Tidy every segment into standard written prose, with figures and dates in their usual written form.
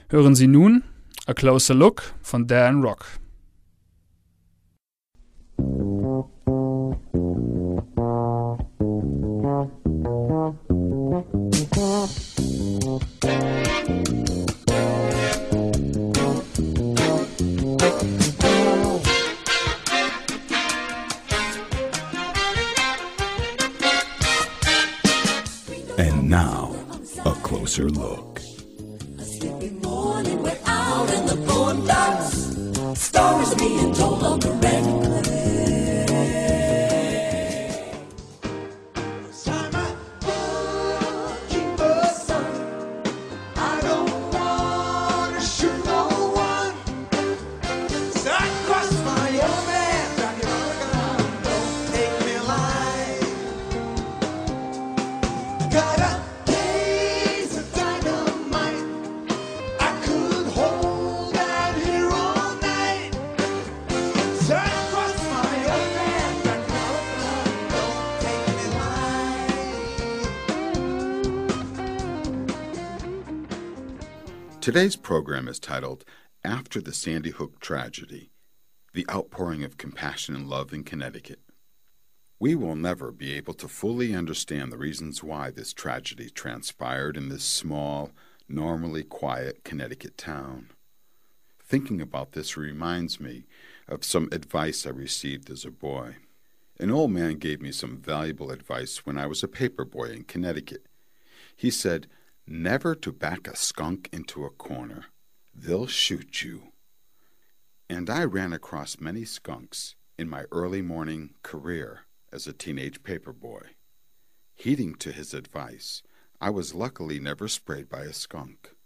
Hören Sie nun A Closer Look von Dan Roc. And now, a closer look. A sleepy morning, we're out in the boondocks. Stories being told on the red clay. Simon, keep the sun. I don't wanna shoot no one. So I cross my own man, back in Oregon. Don't take me alive. Got a days of dynamite. I could hold that here all night. Turn across my own land, back in Oregon. Don't take me alive. Today's program is titled After the Sandy Hook Tragedy, The Outpouring of Compassion and Love in Connecticut. We will never be able to fully understand the reasons why this tragedy transpired in this small, normally quiet Connecticut town. Thinking about this reminds me of some advice I received as a boy. An old man gave me some valuable advice when I was a paper boy in Connecticut. He said, "Never to back a skunk into a corner. They'll shoot you." And I ran across many skunks in my early morning career as a teenage paper boy. Heeding to his advice, I was luckily never sprayed by a skunk.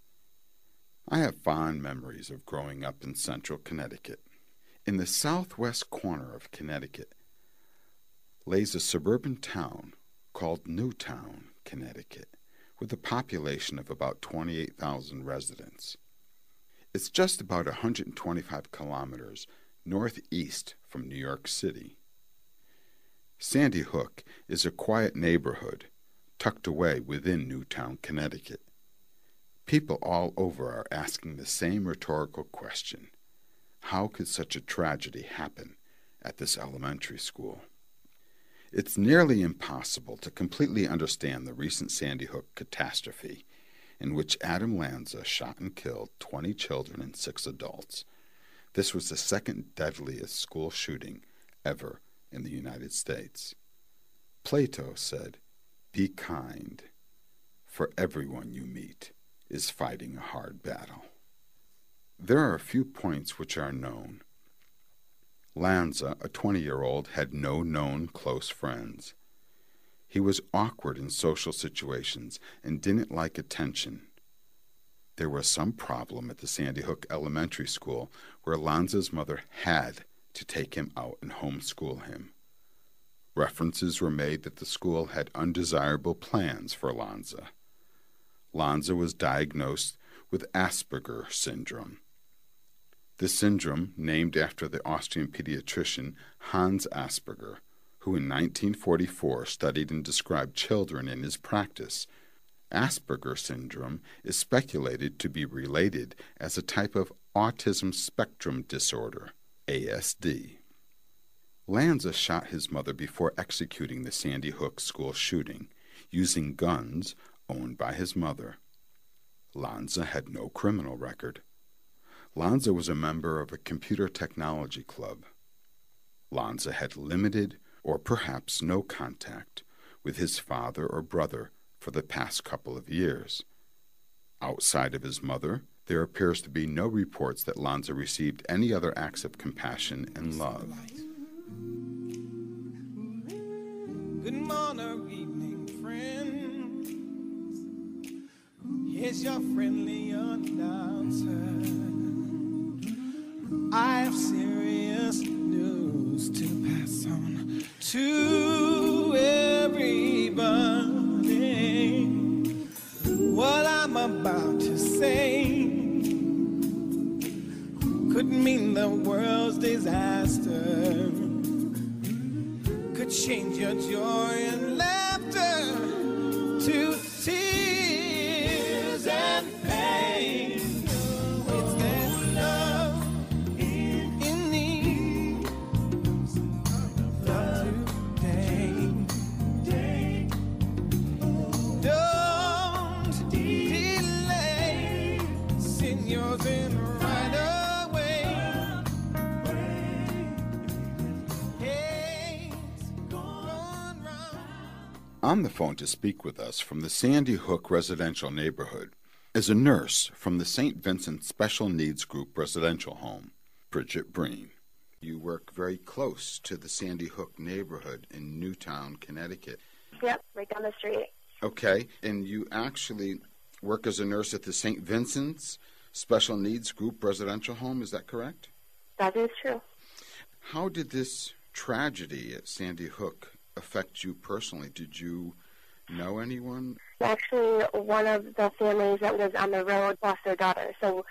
I have fond memories of growing up in central Connecticut. In the southwest corner of Connecticut lays a suburban town called Newtown, Connecticut, with a population of about 28,000 residents. It's just about 125 kilometers northeast from New York City. Sandy Hook is a quiet neighborhood tucked away within Newtown, Connecticut. People all over are asking the same rhetorical question: how could such a tragedy happen at this elementary school? It's nearly impossible to completely understand the recent Sandy Hook catastrophe, in which Adam Lanza shot and killed 20 children and 6 adults. This was the second deadliest school shooting ever in the United States. Plato said, "Be kind, for everyone you meet is fighting a hard battle." There are a few points which are known. Lanza, a 20-year-old, had no known close friends. He was awkward in social situations and didn't like attention. There was some problem at the Sandy Hook Elementary School where Lanza's mother had to take him out and homeschool him. References were made that the school had undesirable plans for Lanza. Lanza was diagnosed with Asperger syndrome. This syndrome, named after the Austrian pediatrician Hans Asperger, who in 1944 studied and described children in his practice. Asperger syndrome is speculated to be related as a type of autism spectrum disorder, ASD. Lanza shot his mother before executing the Sandy Hook school shooting, using guns owned by his mother. Lanza had no criminal record. Lanza was a member of a computer technology club. Lanza had limited or perhaps no contact with his father or brother for the past couple of years. Outside of his mother, there appears to be no reports that Lanza received any other acts of compassion and love. Good morning, evening, friends. Here's your friendly announcer. I have serious news to pass on to everybody. What I'm about to say could mean the world's disaster, could change your joy and laughter to tears and pain. yours in right away. Hey, going round. On the phone to speak with us from the Sandy Hook residential neighborhood is a nurse from the St. Vincent Special Needs Group residential home, Bridget Breen. You work very close to the Sandy Hook neighborhood in Newtown, Connecticut. Yep, right down the street. Okay, and you actually work as a nurse at the St. Vincent's Special Needs Group residential home, is that correct? That is true. How did this tragedy at Sandy Hook affect you personally? Did you know anyone? Actually, one of the families that was on the road lost their daughter, so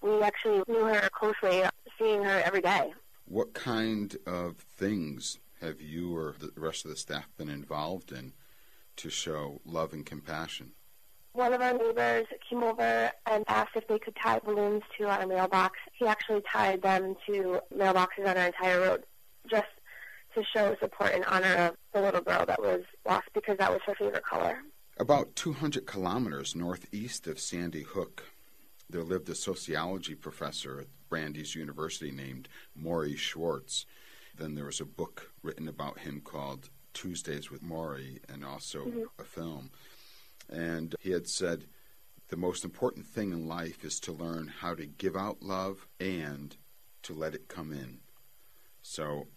we actually knew her closely, seeing her every day. What kind of things have you or the rest of the staff been involved in to show love and compassion? One of our neighbors came over and asked if they could tie balloons to our mailbox. He actually tied them to mailboxes on our entire road, just to show support and honor of the little girl that was lost, because that was her favorite color. About 200 kilometers northeast of Sandy Hook, there lived a sociology professor at Brandeis University named Maury Schwartz. Then there was a book written about him called Tuesdays with Maury, and also a film. And he had said, the most important thing in life is to learn how to give out love and to let it come in. So,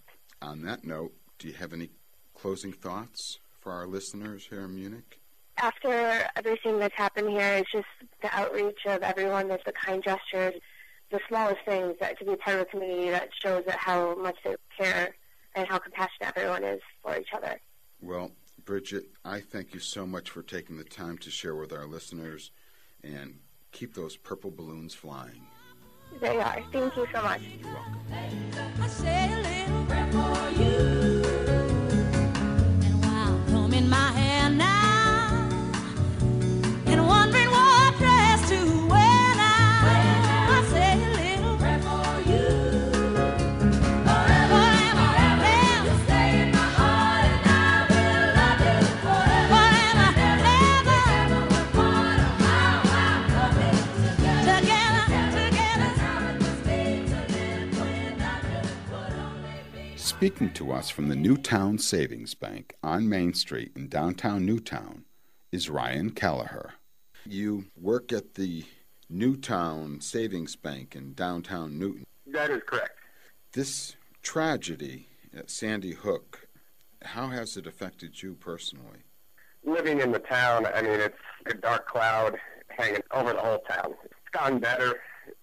on that note, do you have any closing thoughts for our listeners here in Munich? After everything that's happened here, it's just the outreach of everyone, there's the kind gestures, the smallest things, that to be part of a community that shows that how much they care and how compassionate everyone is for each other. Well, Bridget, I thank you so much for taking the time to share with our listeners, and keep those purple balloons flying. They are. Thank you so much. You're welcome. I say a little prayer for you, and while combing my hair now, and wondering what dress to wear now, I say a little prayer for you. Forever, you stay in my heart, and I will love you forever, never will part of how together. Speaking to us from the Newtown Savings Bank on Main Street in downtown Newtown is Ryan Kelleher. You work at the Newtown Savings Bank in downtown Newton. That is correct. This tragedy at Sandy Hook, how has it affected you personally? Living in the town, I mean, it's a dark cloud hanging over the whole town. It's gotten better.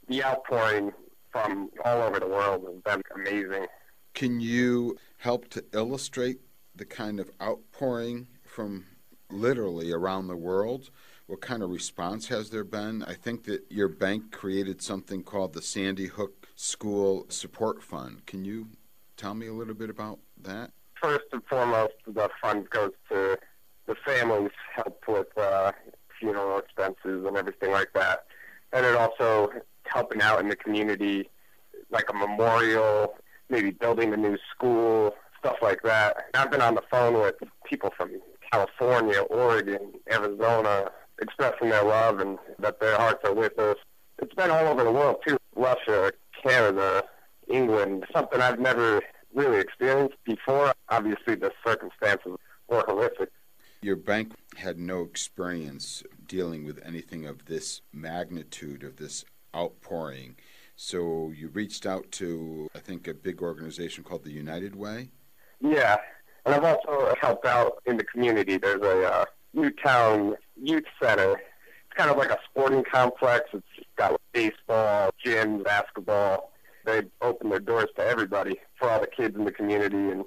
The outpouring from all over the world has been amazing. Can you help to illustrate the kind of outpouring from literally around the world? What kind of response has there been? I think that your bank created something called the Sandy Hook School Support Fund. Can you tell me a little bit about that? First and foremost, the fund goes to the families, help with funeral expenses and everything like that. And it also helping out in the community, like a memorial, maybe building a new school, stuff like that. I've been on the phone with people from California, Oregon, Arizona, expressing their love and that their hearts are with us. It's been all over the world, too. Russia, Canada, England, something I've never really experienced before. Obviously, the circumstances were horrific. Your bank had no experience dealing with anything of this magnitude, of this outpouring. So you reached out to, I think, a big organization called the United Way? Yeah, and I've also helped out in the community. There's a Newtown Youth Center. It's kind of like a sporting complex. It's got baseball, gym, basketball. They open their doors to everybody for all the kids in the community. And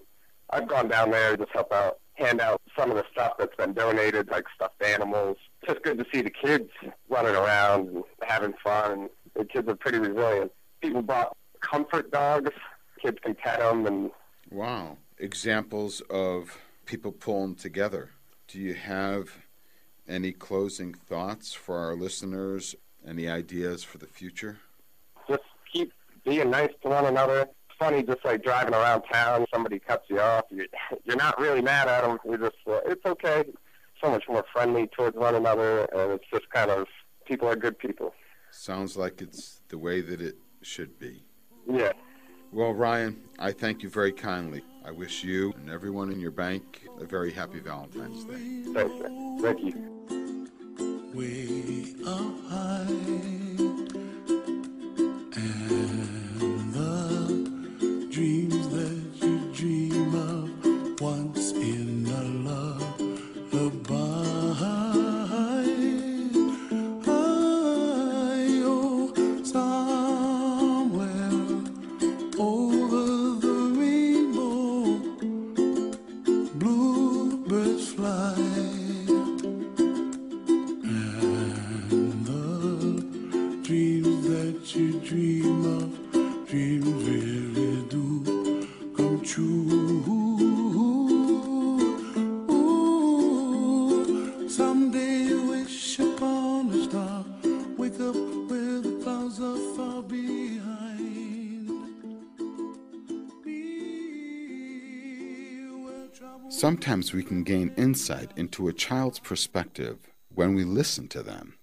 I've gone down there to just help out, hand out some of the stuff that's been donated, like stuffed animals. It's just good to see the kids running around and having fun. And the kids are pretty resilient. People brought comfort dogs. Kids can pet them. And wow. Examples of people pulling together. Do you have any closing thoughts for our listeners? Any ideas for the future? just keep being nice to one another. It's funny, just like driving around town, somebody cuts you off. You're not really mad at them. You're just, it's okay. So much more friendly towards one another, and it's just kind of, people are good people. Sounds like it's the way that it should be. Yeah. Well, Ryan, I thank you very kindly. I wish you and everyone in your bank a very happy Valentine's Day. Thanks, man. Thank you. Way up high, and the dreams that you dream of once in a lullaby. Oh, somewhere over the rainbow, bluebirds fly. Dreams that you dream of, dreams really do come true. Ooh, someday wish upon a star, wake up where the clouds are far behind. Be where trouble. Sometimes we can gain insight into a child's perspective when we listen to them.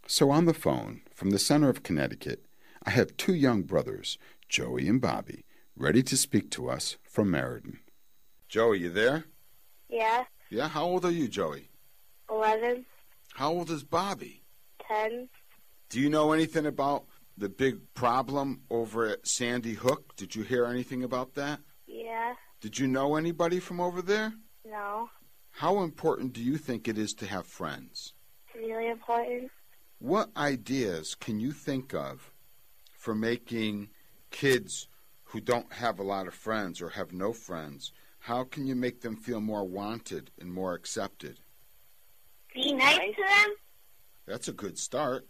So on the phone, from the center of Connecticut, I have two young brothers, Joey and Bobby, ready to speak to us from Meriden. Joey, you there? Yeah, Yeah, how old are you, Joey? 11, How old is Bobby? 10. Do you know anything about the big problem over at Sandy Hook? Did you hear anything about that? Yeah, Did you know anybody from over there? no, How important do you think it is to have friends? really important. What ideas can you think of for making kids who don't have a lot of friends or have no friends, how can you make them feel more wanted and more accepted? Be nice to them? That's a good start.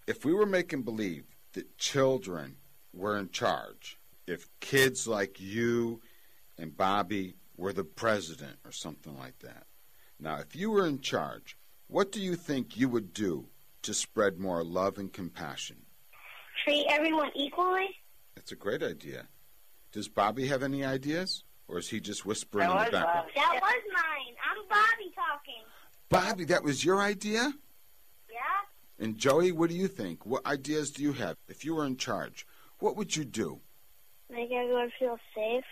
If we were making believe that children were in charge, if kids like you and Bobby were the president or something like that. Now, if you were in charge, what do you think you would do to spread more love and compassion? Treat everyone equally? That's a great idea. Does Bobby have any ideas? Or is he just whispering in the background? That was mine. I'm Bobby talking. Bobby, that was your idea? Yeah? And Joey, what do you think? What ideas do you have? If you were in charge, what would you do? Make everyone feel safe.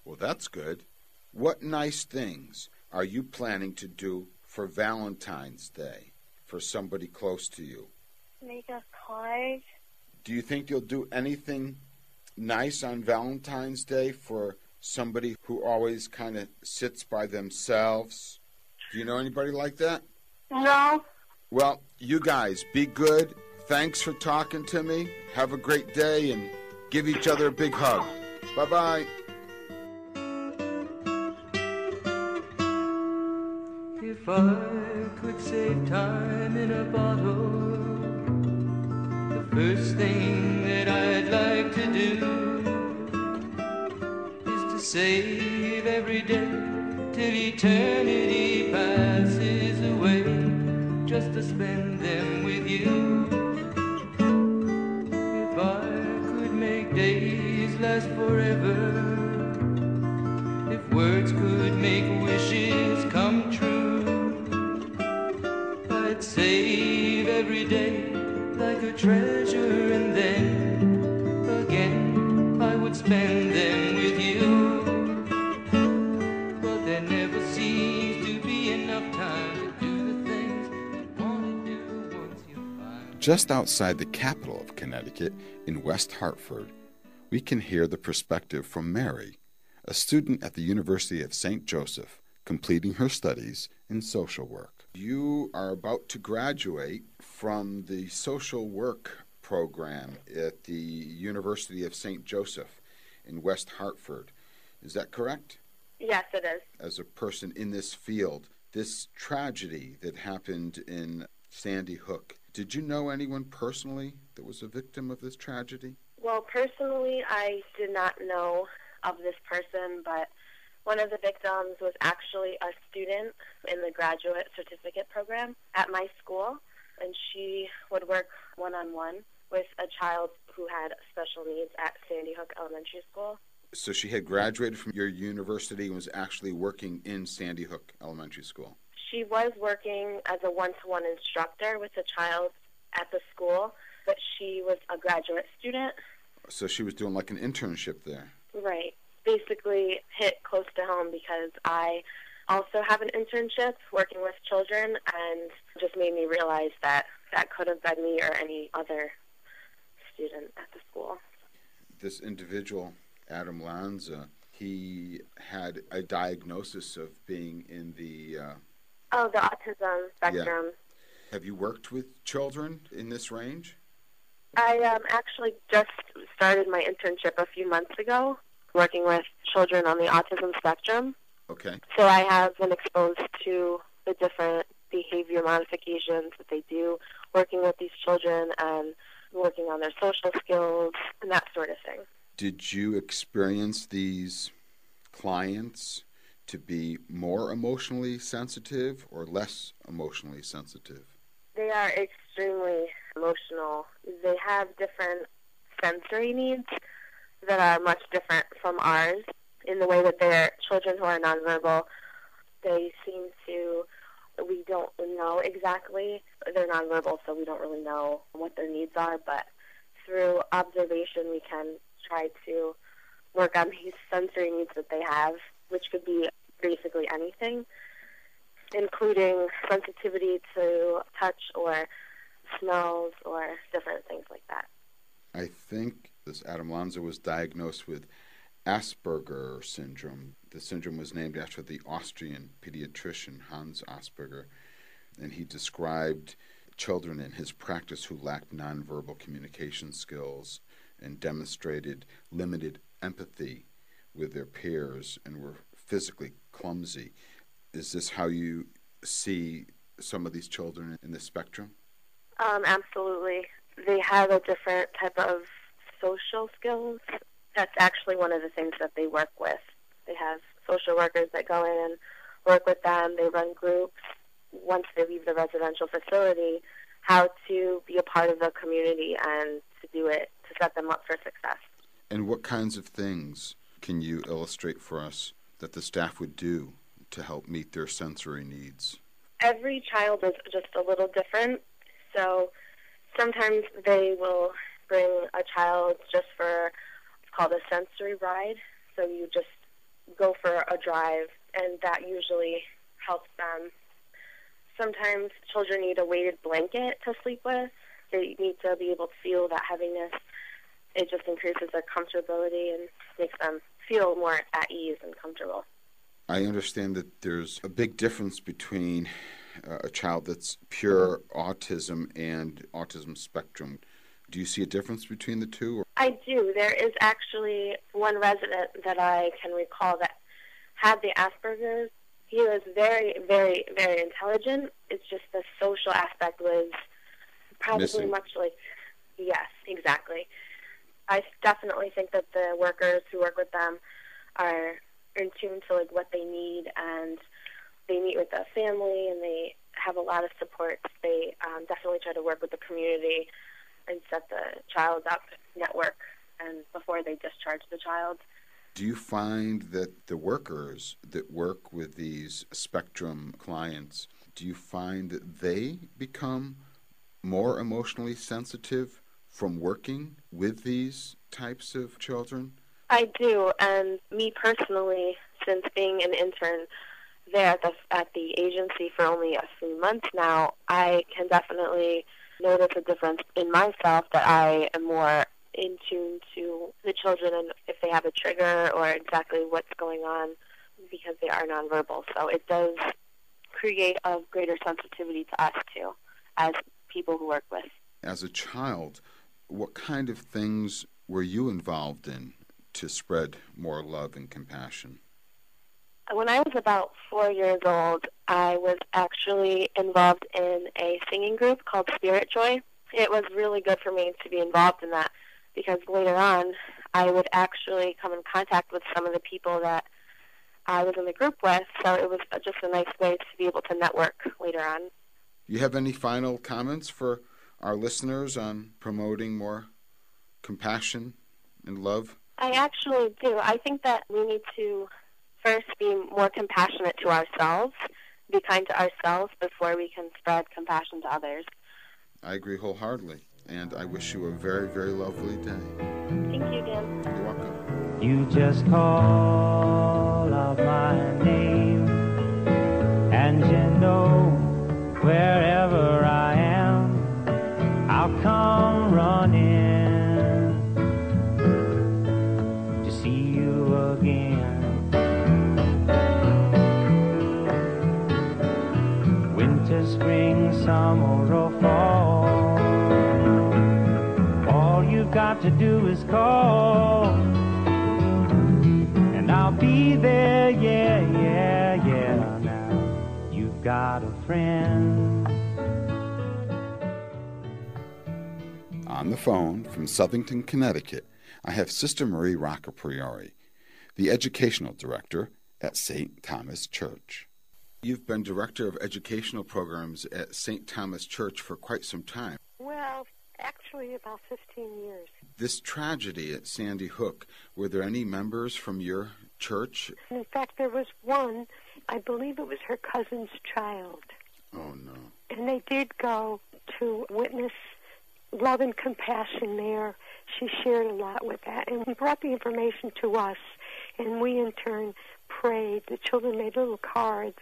Well, that's good. What nice things are you planning to do for Valentine's Day for somebody close to you? Make a card. Do you think you'll do anything nice on Valentine's Day for somebody who always kind of sits by themselves? Do you know anybody like that? No. Well, you guys, be good. Thanks for talking to me. Have a great day and give each other a big hug. Bye-bye. If I could save time in a bottle, the first thing that I'd like to do is to save every day till eternity passes away, just to spend them with you. If I could make days last forever, if words could make wishes come true, I'd save every day like a treasure, and then again I would spend them with you. But there never seems to be enough time to do the things you want to do once you find. Just outside the capital of Connecticut, in West Hartford, we can hear the perspective from Mary, a student at the University of St. Joseph, completing her studies in social work. You are about to graduate from the social work program at the University of St. Joseph in West Hartford. Is that correct? Yes, it is. As a person in this field, this tragedy that happened in Sandy Hook, did you know anyone personally that was a victim of this tragedy? Well, personally, I did not know of this person, but one of the victims was actually a student in the graduate certificate program at my school, and she would work one-on-one with a child who had special needs at Sandy Hook Elementary School. So she had graduated from your university and was actually working in Sandy Hook Elementary School. She was working as a one-to-one instructor with a child at the school, but she was a graduate student. So she was doing like an internship there. Right. Basically hit close to home because I also have an internship working with children, and just made me realize that that could have been me or any other student at the school. This individual, Adam Lanza, he had a diagnosis of being in the... the autism spectrum. Yeah. Have you worked with children in this range? I actually just started my internship a few months ago, working with children on the autism spectrum. Okay. So I have been exposed to the different behavior modifications that they do, working with these children and working on their social skills and that sort of thing. Did you experience these clients to be more emotionally sensitive or less emotionally sensitive? They are extremely emotional. They have different sensory needs that are much different from ours in the way that they're children who are nonverbal. They seem to, we don't know exactly, they're nonverbal, so we don't really know what their needs are, but through observation we can try to work on these sensory needs that they have, which could be basically anything, including sensitivity to touch or smells or different things like that. I think this Adam Lanza was diagnosed with Asperger syndrome. The syndrome was named after the Austrian pediatrician Hans Asperger, and he described children in his practice who lacked nonverbal communication skills and demonstrated limited empathy with their peers and were physically clumsy. Is this how you see some of these children in the spectrum? Absolutely. They have a different type of social skills. That's actually one of the things that they work with. They have social workers that go in and work with them. They run groups once they leave the residential facility, how to be a part of the community and to do it, to set them up for success. And what kinds of things can you illustrate for us that the staff would do to help meet their sensory needs? Every child is just a little different, so sometimes they will bring a child just for, it's called a sensory ride, so you just go for a drive, and that usually helps them. Sometimes children need a weighted blanket to sleep with. They need to be able to feel that heaviness. It just increases their comfortability and makes them feel more at ease and comfortable. I understand that there's a big difference between a child that's pure autism and autism spectrum. Do you see a difference between the two? I do. There is actually one resident that I can recall that had the Asperger's. He was very, very, very intelligent. It's just the social aspect was probably missing. Much like, yes, exactly. I definitely think that the workers who work with them are in tune to like what they need, and they meet with the family, and they have a lot of support. They definitely try to work with the community and set the child up, network, and before they discharge the child. Do you find that the workers that work with these spectrum clients, do you find that they become more emotionally sensitive from working with these types of children? I do, and me personally, since being an intern there at the agency for only a few months now, I can definitely notice a difference in myself, that I am more in tune to the children and if they have a trigger or exactly what's going on, because they are nonverbal. So it does create a greater sensitivity to us too, as people who work with. As a child, what kind of things were you involved in to spread more love and compassion? When I was about 4 years old, I was actually involved in a singing group called Spirit Joy. It was really good for me to be involved in that, because later on I would actually come in contact with some of the people that I was in the group with, so it was just a nice way to be able to network later on. You have any final comments for our listeners on promoting more compassion and love? I actually do. I think that we need to first be more compassionate to ourselves, be kind to ourselves before we can spread compassion to others. I agree wholeheartedly. and I wish you a very, very lovely day. Thank you, Dan. You're welcome. You just call out my name, and you know wherever I am, I'll come running to see you again. Winter, spring, summer, or fall, all you've got to do is call, and I'll be there, yeah, yeah, yeah. Now you've got a friend. On the phone from Southington, Connecticut, I have Sister Marie Rocca-Priori, the educational director at St. Thomas Church. You've been director of educational programs at St. Thomas Church for quite some time. Well, actually about 15 years. This tragedy at Sandy Hook, were there any members from your church? In fact, there was one, I believe it was her cousin's child. Oh, no. And they did go to witness love and compassion there. She shared a lot with that and brought the information to us. And we, in turn, prayed. The children made little cards.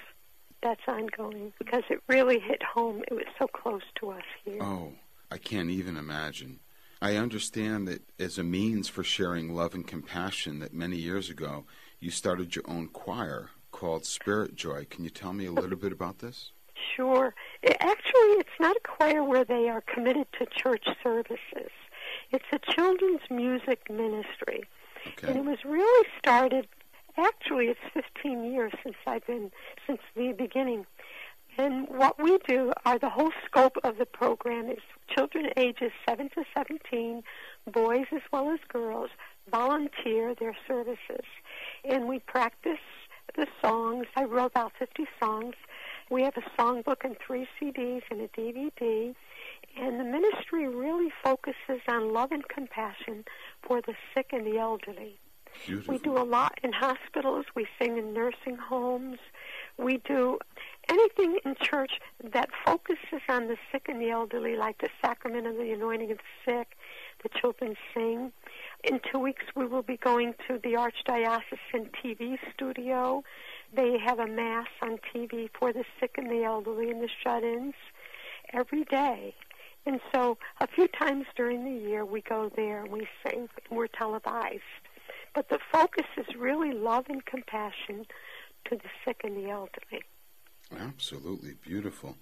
That's ongoing because it really hit home. It was so close to us here. Oh, I can't even imagine. I understand that as a means for sharing love and compassion that many years ago you started your own choir called Spirit Joy. Can you tell me a little bit about this? Sure. Actually, it's not a choir where they are committed to church services. It's a children's music ministry. Okay. And it was really started, actually, it's 15 years since the beginning. And what we do are the whole scope of the program is children ages 7 to 17, boys as well as girls, volunteer their services. And we practice the songs. I wrote about 50 songs. We have a songbook and 3 CDs and a DVD. And the ministry really focuses on love and compassion for the sick and the elderly. Beautiful. We do a lot in hospitals. We sing in nursing homes. We do anything in church that focuses on the sick and the elderly, like the sacrament of the anointing of the sick. The children sing. In 2 weeks, we will be going to the Archdiocesan TV studio. They have a mass on TV for the sick and the elderly and the shut-ins every day. And so a few times during the year, we go there and we sing. We're televised. But the focus is really love and compassion to the sick and the elderly. Absolutely beautiful.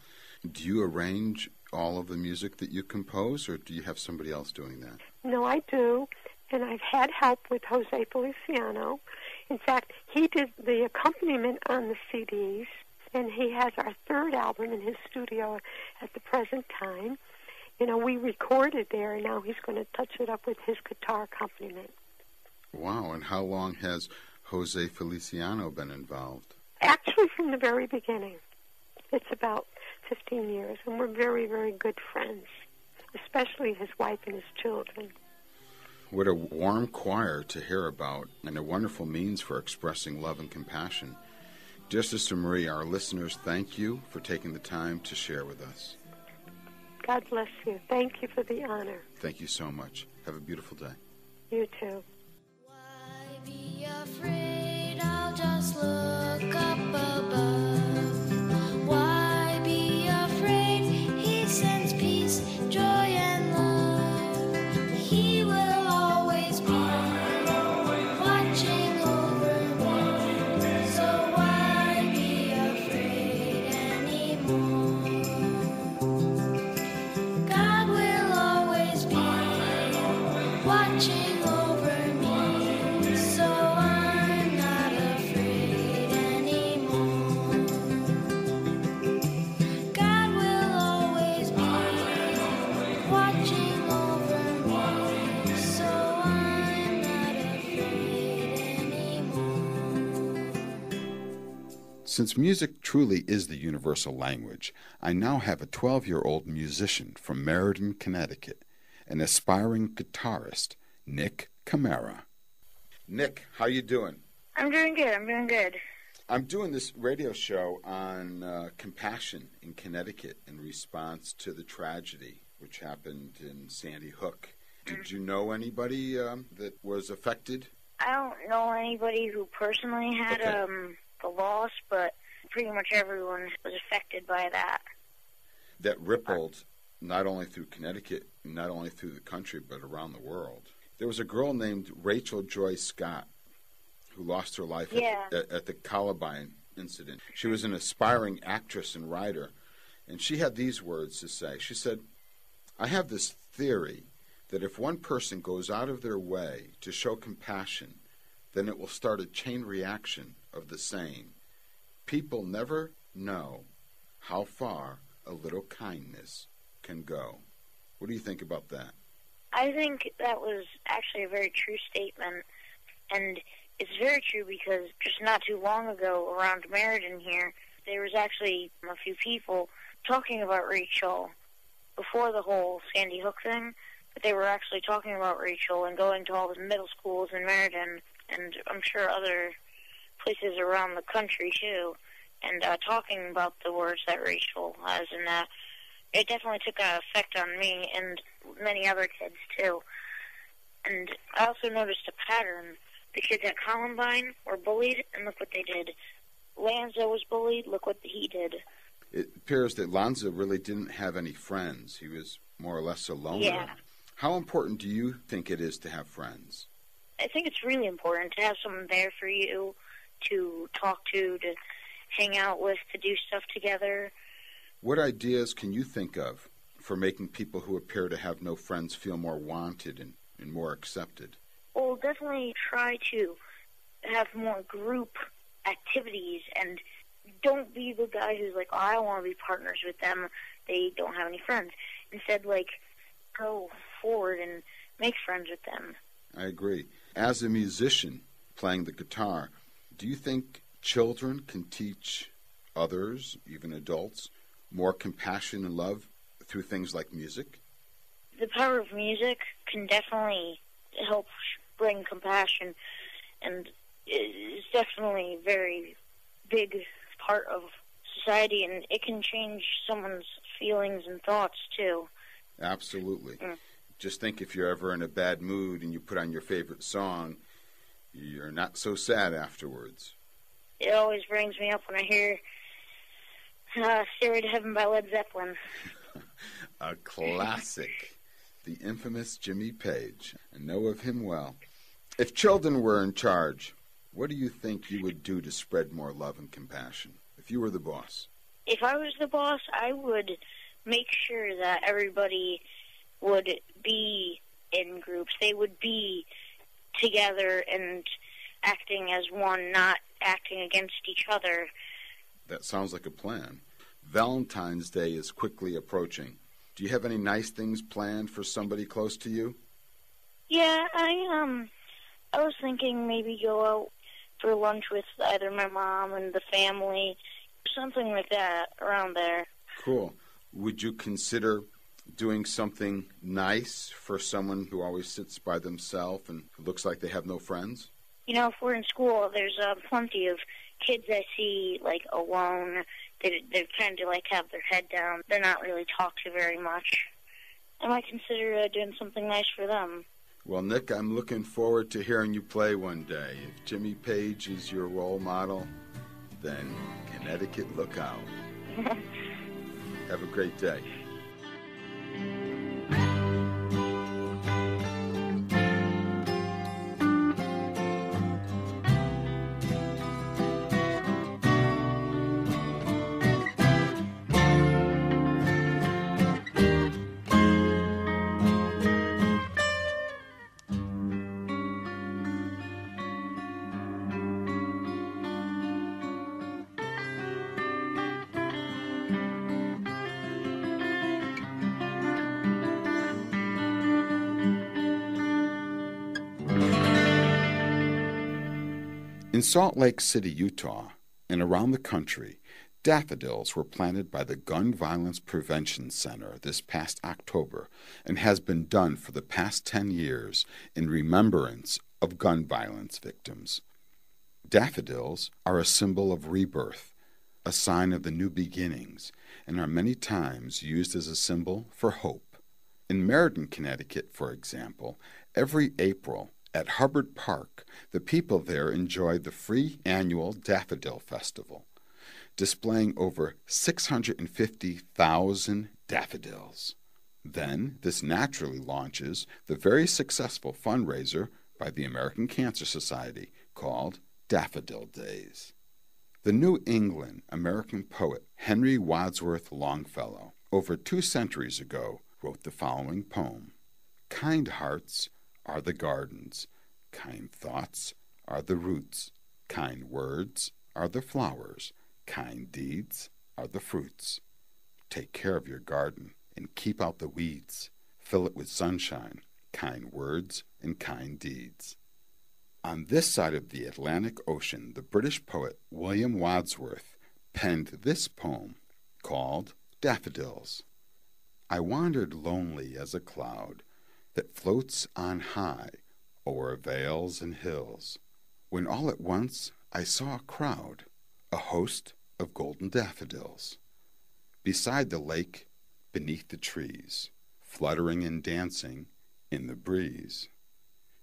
Do you arrange all of the music that you compose, or do you have somebody else doing that? No, I do. And I've had help with Jose Feliciano. In fact, he did the accompaniment on the CDs, and he has our 3rd album in his studio at the present time. You know, we recorded there, and now he's going to touch it up with his guitar accompaniment. Wow, and how long has Jose Feliciano been involved? Actually, from the very beginning. It's about 15 years, and we're very, very good friends, especially his wife and his children. What a warm choir to hear about, and a wonderful means for expressing love and compassion. Dear Sister Marie, our listeners thank you for taking the time to share with us. God bless you. Thank you for the honor. Thank you so much. Have a beautiful day. You too. Why be afraid? I'll just look up above. Why be afraid? He sends peace, joy, and love. He will always be watching over me. So why be afraid anymore? God will always be watching over me, so I'm not afraid anymore. God will always be watching over me, so I'm not afraid anymore. Since music truly is the universal language, I now have a 12-year-old musician from Meriden, Connecticut, an aspiring guitarist, Nick Camara. Nick, how you doing? I'm doing good. I'm doing this radio show on compassion in Connecticut in response to the tragedy which happened in Sandy Hook. Did you know anybody that was affected? I don't know anybody who personally had the loss, but pretty much everyone was affected by that. That rippled not only through Connecticut, not only through the country, but around the world. There was a girl named Rachel Joy Scott who lost her life at the Columbine incident. She was an aspiring actress and writer, and she had these words to say. She said, "I have this theory that if one person goes out of their way to show compassion, then it will start a chain reaction of the same. People never know how far a little kindness can go." What do you think about that? I think that was actually a very true statement, and it's very true because just not too long ago around Meriden here, there was actually a few people talking about Rachel before the whole Sandy Hook thing, but they were actually talking about Rachel and going to all the middle schools in Meriden, and I'm sure other places around the country too, and talking about the words that Rachel has, and that it definitely took an effect on me and many other kids too. And I also noticed a pattern. The kids at Columbine were bullied, and look what they did. Lanza was bullied, look what he did. It appears that Lanza really didn't have any friends. He was more or less a loner. Yeah. How important do you think it is to have friends? I think it's really important to have someone there for you to talk to hang out with, to do stuff together. What ideas can you think of for making people who appear to have no friends feel more wanted and more accepted? Well, definitely try to have more group activities, and don't be the guy who's like, oh, I don't want to be partners with them. They don't have any friends. Instead, go forward and make friends with them. I agree. As a musician playing the guitar, do you think children can teach others, even adults, more compassion and love through things like music? The power of music can definitely help bring compassion, and it's definitely a very big part of society, and it can change someone's feelings and thoughts too. Absolutely. Just think, if you're ever in a bad mood and you put on your favorite song, you're not so sad afterwards. It always brings me up when I hear Stairway to Heaven by Led Zeppelin. A classic. The infamous Jimmy Page. I know of him well. If children were in charge, what do you think you would do to spread more love and compassion, if you were the boss? If I was the boss, I would make sure that everybody would be in groups. They would be together and acting as one, not acting against each other. That sounds like a plan. Valentine's Day is quickly approaching. Do you have any nice things planned for somebody close to you? Yeah, I was thinking maybe go out for lunch with either my mom and the family, something like that around there. Cool. Would you consider doing something nice for someone who always sits by themselves and looks like they have no friends? You know, if we're in school, there's plenty of kids I see, alone. They kind of, have their head down. They're not really talked to very much. I might consider doing something nice for them. Well, Nick, I'm looking forward to hearing you play one day. If Jimmy Page is your role model, then Connecticut, look out. Have a great day. In Salt Lake City, Utah, and around the country, daffodils were planted by the Gun Violence Prevention Center this past October and has been done for the past 10 years in remembrance of gun violence victims. Daffodils are a symbol of rebirth, a sign of the new beginnings, and are many times used as a symbol for hope In Meriden, Connecticut, for example, every April at Hubbard Park, the people there enjoy the free annual Daffodil Festival, displaying over 650,000 daffodils. Then, this naturally launches the very successful fundraiser by the American Cancer Society called Daffodil Days. The New England American poet Henry Wadsworth Longfellow, over 2 centuries ago, wrote the following poem: "Kind hearts are the gardens, kind thoughts are the roots, kind words are the flowers, kind deeds are the fruits. Take care of your garden and keep out the weeds. Fill it with sunshine, kind words and kind deeds." On this side of the Atlantic Ocean, the British poet William Wordsworth penned this poem called Daffodils. "I wandered lonely as a cloud that floats on high o'er vales and hills, when all at once I saw a crowd, a host of golden daffodils, beside the lake, beneath the trees, fluttering and dancing in the breeze.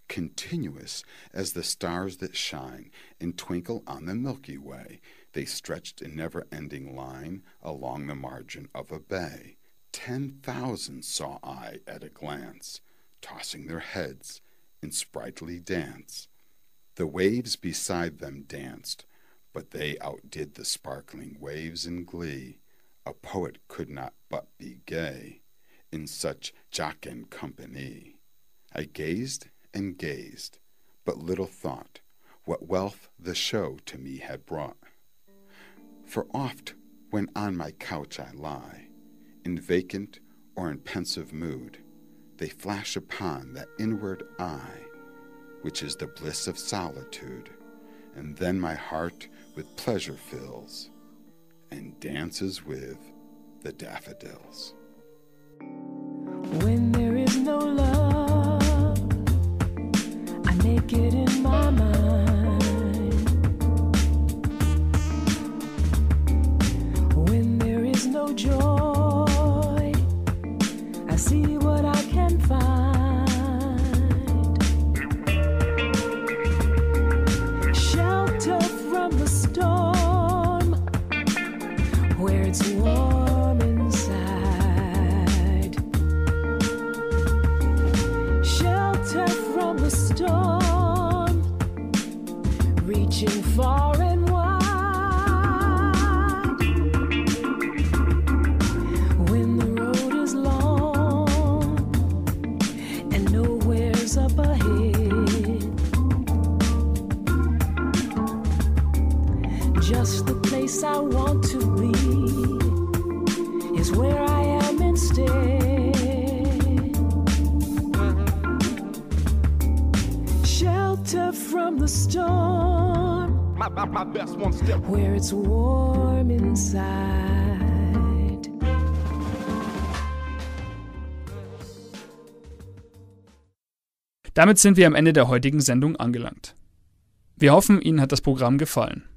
Continuous as the stars that shine and twinkle on the Milky Way, they stretched in never-ending line along the margin of a bay. 10,000 saw I at a glance, tossing their heads in sprightly dance. The waves beside them danced, but they outdid the sparkling waves in glee. A poet could not but be gay in such jocund company. I gazed and gazed, but little thought what wealth the show to me had brought. For oft, when on my couch I lie, in vacant or in pensive mood, they flash upon that inward eye, which is the bliss of solitude, and then my heart with pleasure fills, and dances with the daffodils." When there is no love, I make it in my mind. When there is no joy, I see what I can find. Shelter from the storm, where it's warm inside. Shelter from the storm, reaching far and wide. When the road is long and nowhere's up ahead, just the place I want to be is where I am instead. Shelter from the storm, my best one step, where it's warm inside. Damit sind wir am Ende der heutigen Sendung angelangt. Wir hoffen, Ihnen hat das Programm gefallen.